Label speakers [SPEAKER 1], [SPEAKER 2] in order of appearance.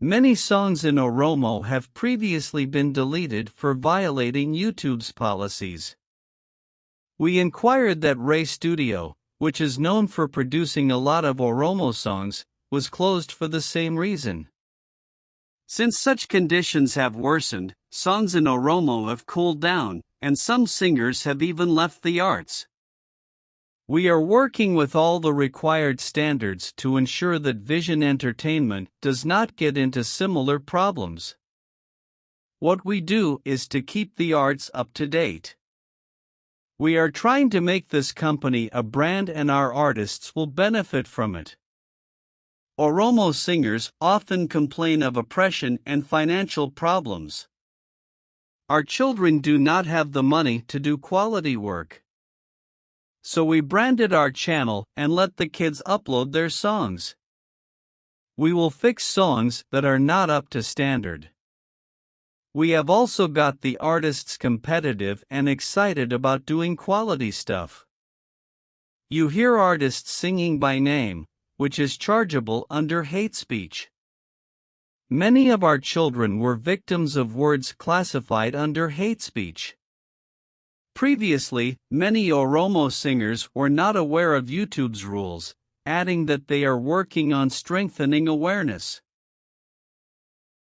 [SPEAKER 1] Many songs in Oromo have previously been deleted for violating YouTube's policies. We inquired that Ray Studio, which is known for producing a lot of Oromo songs, was closed for the same reason. Since such conditions have worsened, songs in Oromo have cooled down, and some singers have even left the arts. We are working with all the required standards to ensure that Vision Entertainment does not get into similar problems. What we do is to keep the arts up to date. We are trying to make this company a brand and our artists will benefit from it. Oromo singers often complain of oppression and financial problems. Our children do not have the money to do quality work. So we branded our channel and let the kids upload their songs. We will fix songs that are not up to standard. We have also got the artists competitive and excited about doing quality stuff. You hear artists singing by name, which is chargeable under hate speech. Many of our children were victims of words classified under hate speech. Previously, many Oromo singers were not aware of YouTube's rules, adding that they are working on strengthening awareness.